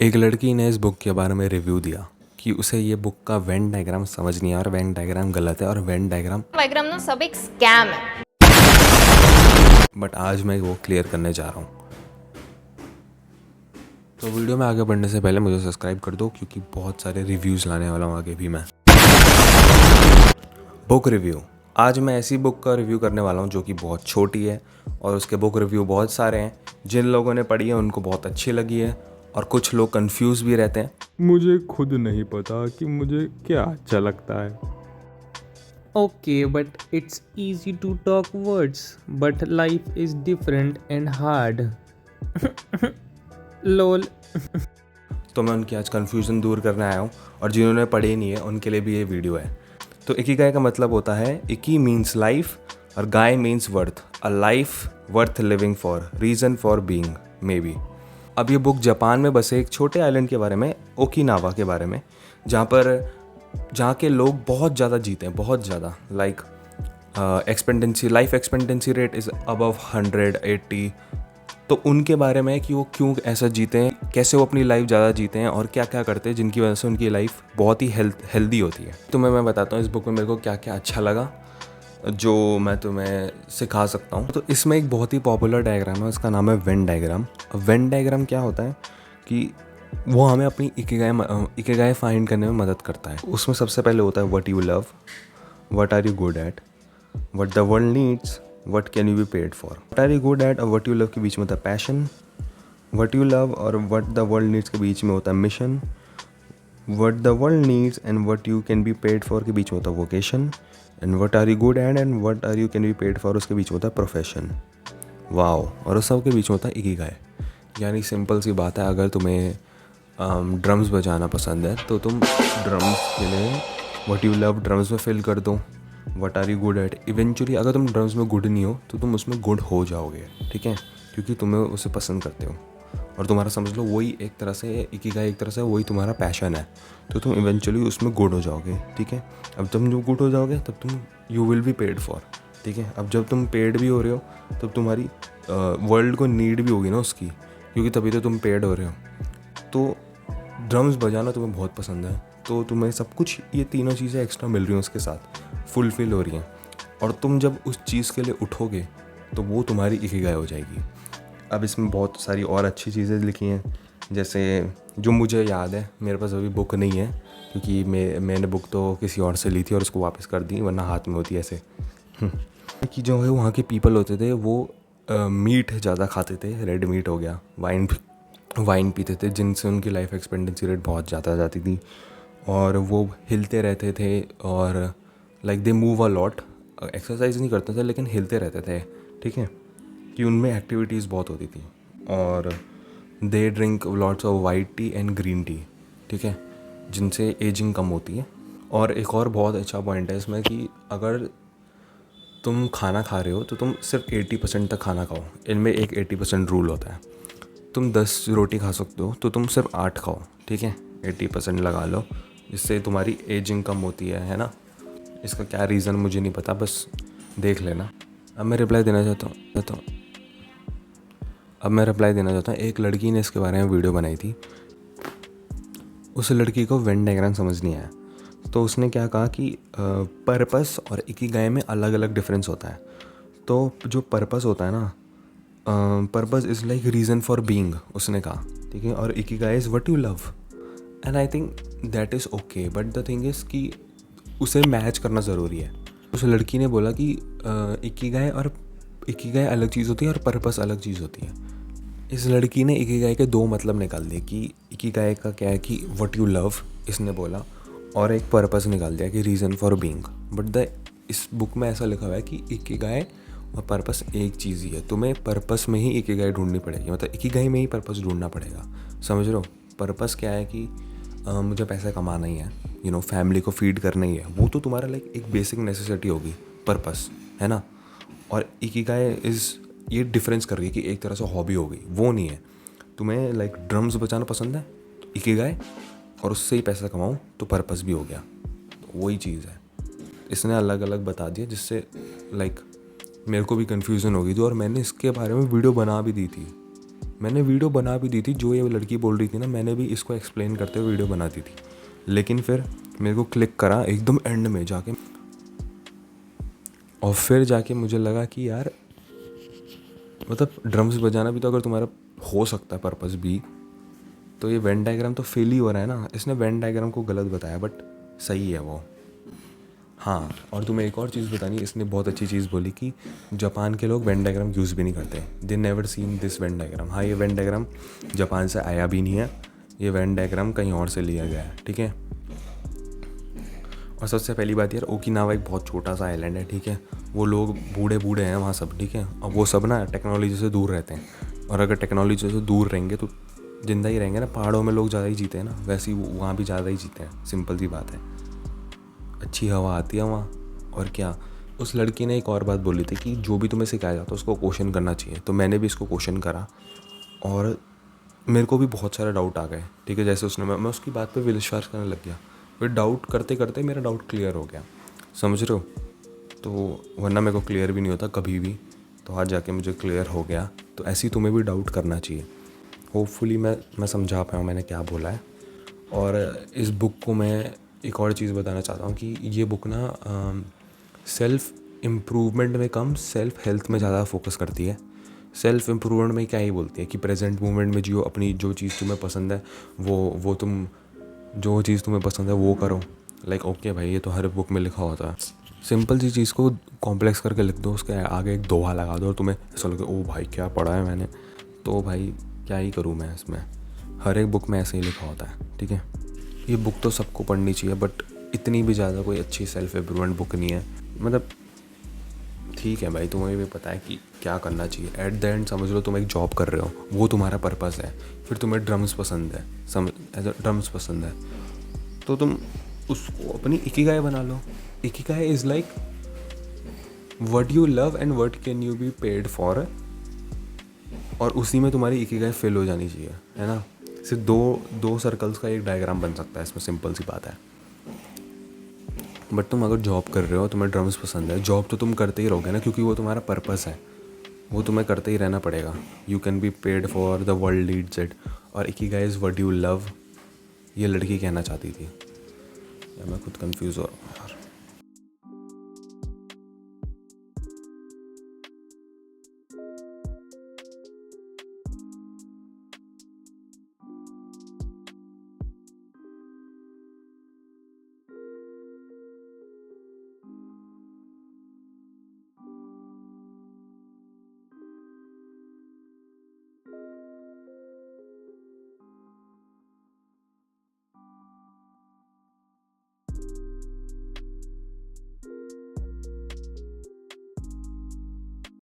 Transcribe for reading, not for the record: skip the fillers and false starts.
एक लड़की ने इस बुक के बारे में रिव्यू दिया कि उसे ये बुक का वेन डायग्राम समझ नहीं आया और वेन डायग्राम गलत है और वेन डायग्राम ना सब एक स्कैम है। बट आज मैं वो क्लियर करने जा रहा हूँ। तो वीडियो में आगे बढ़ने से पहले मुझे सब्सक्राइब कर दो क्योंकि बहुत सारे रिव्यूज़ लाने वाला हूँ आगे भी मैं। Book review. आज मैं ऐसी बुक का रिव्यू करने वाला हूँ जो कि बहुत छोटी है और उसके बुक रिव्यू बहुत सारे हैं। जिन लोगों ने पढ़ी है उनको बहुत अच्छी लगी है और कुछ लोग कंफ्यूज भी रहते हैं। मुझे खुद नहीं पता कि मुझे क्या अच्छा लगता है। Okay, but it's easy to talk words, but life is different and hard. Lol. तो मैं उनकी आज कन्फ्यूज़न दूर करने आया हूँ और जिन्होंने पढ़ी नहीं है उनके लिए भी ये वीडियो है। तो इकिगाई का मतलब होता है, इकी मीन्स लाइफ और gai means worth, a life worth living for, reason for being may be. अब ये बुक जापान में बसे एक छोटे आइलैंड के बारे में, ओकिनावा के बारे में, जहाँ के लोग बहुत ज़्यादा जीते हैं, बहुत ज़्यादा। Like life expectancy rate is above 180। तो उनके बारे में कि वो क्यों ऐसा जीते हैं, कैसे वो अपनी लाइफ ज़्यादा जीते हैं और क्या क्या करते हैं जिनकी वजह से उनकी लाइफ बहुत ही हेल्दी होती है। तो मैं बताता हूँ इस बुक में मेरे को क्या क्या अच्छा लगा जो मैं तुम्हें सिखा सकता हूँ। तो इसमें एक बहुत ही पॉपुलर डायग्राम है, उसका नाम है वेन डायग्राम। वेन डायग्राम क्या होता है कि वो हमें अपनी इकिगाई फाइंड करने में मदद करता है। उसमें सबसे पहले होता है what you love, what are you good at, what the world needs, what can you be paid for. What are you good at और व्हाट यू लव के बीच में होता है पैशन। व्हाट यू लव और व्हाट द वर्ल्ड नीड्स के बीच में होता है mission. What the world needs and what you can be paid for के बीच में होता है vocation. And what are you good at and what are you can be paid for उसके बीच में होता है प्रोफेशन। वाओ। और उस सब के बीच में होता है इकिगाई। यानी सिंपल सी बात है, अगर तुम्हें ड्रम्स बजाना पसंद है तो तुम ड्रम्स के लिए व्हाट यू लव ड्रम्स में फिल कर दो। What are you good at, eventually अगर तुम ड्रम्स में गुड नहीं हो तो तुम उसमें गुड हो जाओगे, ठीक है, क्योंकि तुम्हें उसे पसंद करते हो और तुम्हारा समझ लो वही एक तरह से इकिगाई, एक तरह से वही तुम्हारा पैशन है, तो तुम इवेंचुअली उसमें गुड हो जाओगे, ठीक है। अब तुम जो गुड हो जाओगे तब तुम you will be paid for, ठीक है। अब जब तुम पेड भी हो रहे हो तब तुम्हारी वर्ल्ड को नीड भी होगी ना उसकी, क्योंकि तभी तो तुम पेड हो रहे हो। तो ड्रम्स बजाना तुम्हें बहुत पसंद है तो तुम्हें सब कुछ ये तीनों चीज़ें एक्स्ट्रा मिल रही हैं, उसके साथ फुलफिल हो रही हैं, और तुम जब उस चीज़ के लिए उठोगे तो वो तुम्हारी इकिगाई हो जाएगी। अब इसमें बहुत सारी और अच्छी चीज़ें लिखी हैं, जैसे जो मुझे याद है, मेरे पास अभी बुक नहीं है क्योंकि मैंने बुक तो किसी और से ली थी और उसको वापस कर दी, वरना हाथ में होती ऐसे। कि जो है वहाँ के पीपल होते थे वो मीट ज़्यादा खाते थे, रेड मीट हो गया, वाइन पीते थे, जिनसे उनकी लाइफ एक्सपेक्टेंसी रेट बहुत ज़्यादा जाती थी और वो हिलते रहते थे और like they move a lot. Exercise नहीं करते थे लेकिन हिलते रहते थे, ठीक है, कि उनमें एक्टिविटीज़ बहुत होती थी। और they drink lots of white T and green tea, ठीक है, जिनसे एजिंग कम होती है। और एक और बहुत अच्छा पॉइंट है इसमें कि अगर तुम खाना खा रहे हो तो तुम सिर्फ 80% तक खाना खाओ। इनमें एक 80% रूल होता है। तुम 10 रोटी खा सकते हो तो तुम सिर्फ 8 खाओ, ठीक है, 80% लगा लो, जिससे तुम्हारी एजिंग कम होती है ना। इसका क्या रीज़न मुझे नहीं पता, बस देख लेना। अब मैं रिप्लाई देना चाहता हूँ। एक लड़की ने इसके बारे में वीडियो बनाई थी। उस लड़की को वेन डायग्राम समझ नहीं आया तो उसने क्या कहा कि पर्पस और इकिगाई में अलग अलग डिफरेंस होता है। तो जो पर्पस होता है ना, purpose is like reason for being, उसने कहा, ठीक है, और ikigai is what you love and I think that is okay, but the thing is कि उसे मैच करना ज़रूरी है। उस लड़की ने बोला कि इकिगाई अलग चीज़ होती है और पर्पस अलग चीज़ होती है। इस लड़की ने इकिगाई के दो मतलब निकाल दिए कि इकिगाई का क्या है कि व्हाट यू लव, इसने बोला, और एक पर्पस निकाल दिया कि रीज़न फॉर बीइंग। बट इस बुक में ऐसा लिखा हुआ है कि इकिगाई और पर्पस एक चीज़ ही है। तुम्हें पर्पस में ही इकिगाई ढूंढनी पड़ेगी, मतलब इकिगाई में ही पर्पस ढूंढना पड़ेगा, समझ लो। पर्पस क्या है कि मुझे पैसा कमाना ही है, फैमिली को फीड करना ही है, वो तो तुम्हारा लाइक एक बेसिक नेसेसिटी होगी, पर्पस है ना। और इकिगाई ये डिफरेंस कर रही है कि एक तरह से हॉबी हो गई, वो नहीं है। तुम्हें लाइक ड्रम्स बजाना पसंद है तो इकिगाई, और उससे ही पैसा कमाऊँ तो पर्पस भी हो गया, तो वही चीज़ है। इसने अलग अलग बता दिया जिससे लाइक मेरे को भी कन्फ्यूज़न हो गई थी और मैंने इसके बारे में वीडियो बना भी दी थी, मैंने वीडियो बना भी दी थी, जो ये लड़की बोल रही थी ना, मैंने भी इसको एक्सप्लेन करते हुए वीडियो बना दी थी, लेकिन फिर मेरे को क्लिक करा एकदम एंड में जाके, और फिर जाके मुझे लगा कि यार मतलब ड्रम्स बजाना भी तो अगर तुम्हारा हो सकता है पर्पस भी, तो ये वेन डायग्राम तो फेल ही हो रहा है ना। इसने वेन डायग्राम को गलत बताया बट सही है वो। हाँ, और तुम्हें एक और चीज़ बतानी, इसने बहुत अच्छी चीज़ बोली कि जापान के लोग वेन डायग्राम यूज़ भी नहीं करते, they never seen this Venn diagram. हाँ, ये वेन डायग्राम जापान से आया भी नहीं है, ये वेन डायग्राम कहीं और से लिया गया है, ठीक है। और सबसे पहली बात यार, ओकिनावा एक बहुत छोटा सा आइलैंड है, ठीक है। वो लोग बूढ़े बूढ़े हैं वहाँ सब, ठीक है। और वो सब ना टेक्नोलॉजी से दूर रहते हैं, और अगर टेक्नोलॉजी से दूर रहेंगे तो जिंदा ही रहेंगे ना। पहाड़ों में लोग ज़्यादा ही जीते हैं ना, वैसे ही वहाँ भी ज़्यादा ही जीते हैं, सिंपल सी बात है। अच्छी हवा आती है वहाँ। और क्या, उस लड़की ने एक और बात बोली थी कि जो भी तुम्हें सिखाया जाता है उसको क्वेश्चन करना चाहिए। तो मैंने भी इसको क्वेश्चन करा और मेरे को भी बहुत सारे डाउट आ गए, ठीक है। जैसे उसने, मैं उसकी बात पे विश्वास करने लग गया, फिर डाउट करते करते मेरा डाउट क्लियर हो गया, समझ रहे हो। तो वरना मेरे को क्लियर भी नहीं होता कभी भी, तो आज जाके मुझे क्लियर हो गया। तो ऐसे ही तुम्हें भी डाउट करना चाहिए। होपफुली मैं समझा पाया हूँ मैंने क्या बोला है। और इस बुक को मैं एक और चीज़ बताना चाहता हूँ कि ये बुक ना सेल्फ़ इम्प्रूवमेंट में कम सेल्फ़ हेल्थ में ज़्यादा फोकस करती है। सेल्फ़ इम्प्रूवमेंट में क्या ही बोलती है कि प्रेजेंट मोमेंट में जियो, अपनी जो चीज़ तुम्हें पसंद है वो तुम, जो चीज़ तुम्हें पसंद है वो करो। लाइक ओके भाई, ये तो हर बुक में लिखा होता है। सिंपल सी चीज़ को कॉम्प्लेक्स करके लिख दो, उसके आगे एक दोहा लगा दो और तुम्हें ऐसा लगे ओ भाई क्या पढ़ा है मैंने। तो भाई क्या ही करूँ मैं इसमें, हर एक बुक में ऐसे ही लिखा होता है, ठीक है। ये बुक तो सबको पढ़नी चाहिए, बट इतनी भी ज़्यादा कोई अच्छी सेल्फ इम्प्रूवमेंट बुक नहीं है। मतलब ठीक है भाई, तुम्हें भी पता है कि क्या करना चाहिए। एट द एंड समझ लो तुम एक जॉब कर रहे हो, वो तुम्हारा पर्पस है। फिर तुम्हें ड्रम्स पसंद है, ड्रम्स पसंद है, तो तुम उसको अपनी इकिगाई बना लो। Ikigai is like what you love and what can you be paid for, और उसी में तुम्हारी इकिगाई फिल हो जानी चाहिए, है ना। सिर्फ दो सर्कल्स का एक डायग्राम बन सकता है इसमें, सिंपल सी बात है। बट तुम अगर जॉब कर रहे हो, तुम्हें ड्रम्स पसंद है, जॉब तो तुम करते ही रहोगे ना, क्योंकि वो तुम्हारा पर्पस है, वो तुम्हें करते ही रहना पड़ेगा। You can be paid for the world leads it, और ikigai is what you love, ये लड़की कहना चाहती थी। या मैं खुद कंफ्यूज हो रहा हूँ यार।